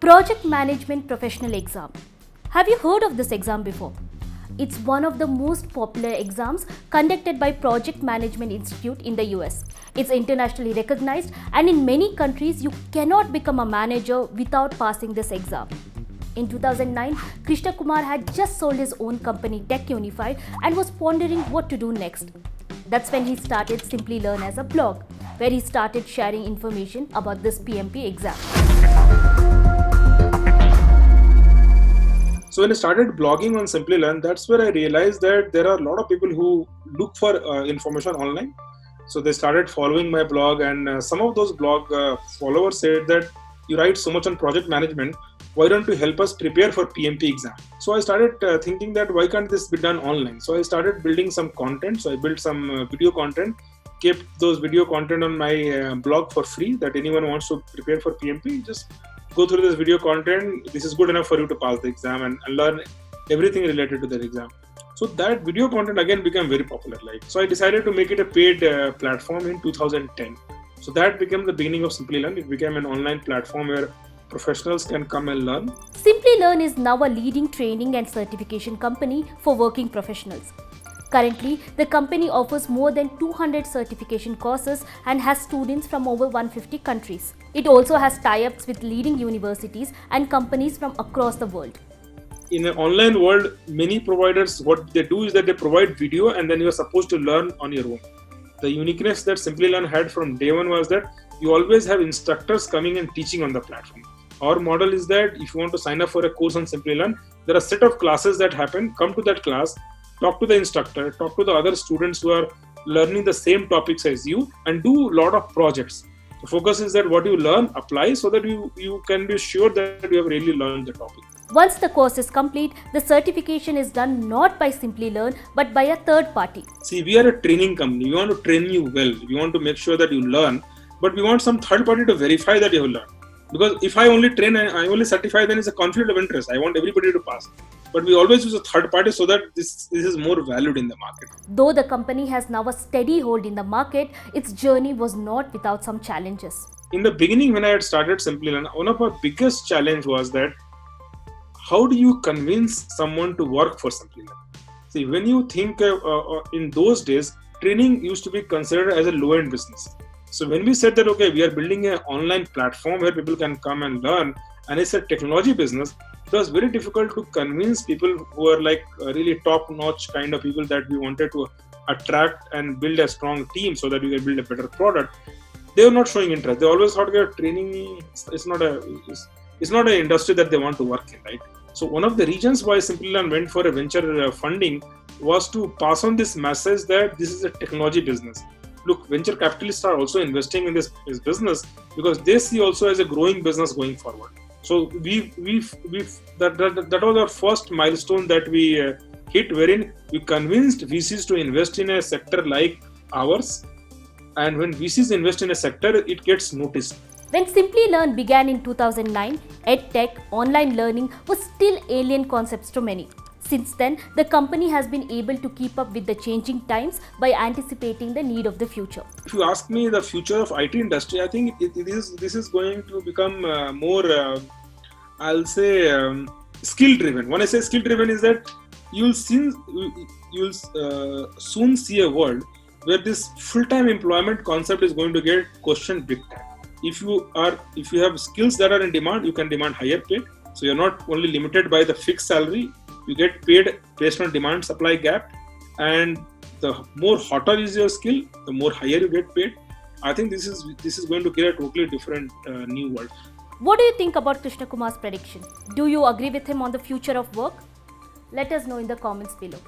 Project Management Professional Exam. Have you heard of this exam before? It's one of the most popular exams conducted by Project Management Institute in the US. It's internationally recognized, and in many countries you cannot become a manager without passing this exam. In 2009, Krishna Kumar had just sold his own company Tech Unified and was pondering what to do next. That's when he started Simply Learn as a blog, where he started sharing information about this PMP exam. So when I started blogging on Simply Learn, that's where I realized that there are a lot of people who look for information online. So they started following my blog, and some of those blog followers said that you write so much on project management, why don't you help us prepare for PMP exam? So I started thinking that why can't this be done online? So I started building some content. So I built some video content, kept those video content on my blog for free, that anyone wants to prepare for PMP, just go through this video content. This is good enough for you to pass the exam and learn everything related to that exam. So that video content again became very popular. So I decided to make it a paid platform in 2010. So that became the beginning of Simply Learn. It became an online platform where professionals can come and learn. Simply Learn is now a leading training and certification company for working professionals. Currently, the company offers more than 200 certification courses and has students from over 150 countries. It also has tie-ups with leading universities and companies from across the world. In an online world, many providers, what they do is that they provide video and then you are supposed to learn on your own. The uniqueness that Simply Learn had from day one was that you always have instructors coming and teaching on the platform. Our model is that if you want to sign up for a course on Simply Learn, there are a set of classes that happen. Come to that class, talk to the instructor, talk to the other students who are learning the same topics as you, and do a lot of projects. The focus is that what you learn, apply so that you can be sure that you have really learned the topic. Once the course is complete, the certification is done not by Simply Learn but by a third party. See, we are a training company. We want to train you well. We want to make sure that you learn, but we want some third party to verify that you have learned. Because if I only train and I only certify, then it's a conflict of interest. I want everybody to pass. But we always use a third party so that this is more valued in the market. Though the company has now a steady hold in the market, its journey was not without some challenges. In the beginning, when I had started Simply Learn, one of our biggest challenge was that how do you convince someone to work for Simply Learn? See, when you think in those days, training used to be considered as a low-end business. So when we said that, okay, we are building an online platform where people can come and learn, and it's a technology business, it was very difficult to convince people who are like really top-notch kind of people that we wanted to attract and build a strong team so that we can build a better product. They were not showing interest. They always thought that training is not an industry that they want to work in, right? So one of the reasons why Simply Learn went for a venture funding was to pass on this message that this is a technology business. Look, venture capitalists are also investing in this business because they see also as a growing business going forward. So that was our first milestone that we hit, wherein we convinced VCs to invest in a sector like ours. And when VCs invest in a sector, it gets noticed. When Simply Learn began in 2009, EdTech, online learning was still alien concepts to many. Since then, the company has been able to keep up with the changing times by anticipating the need of the future. If you ask me the future of IT industry, I think this is going to become more, I'll say, skill-driven. When I say skill-driven is that you'll soon see a world where this full-time employment concept is going to get questioned big time. If you have skills that are in demand, you can demand higher pay. So you're not only limited by the fixed salary, you get paid based on demand supply gap, and the more hotter is your skill, the more higher you get paid. I think this is going to create a totally different new world. What do you think about Krishna Kumar's prediction? Do you agree with him on the future of work? Let us know in the comments below.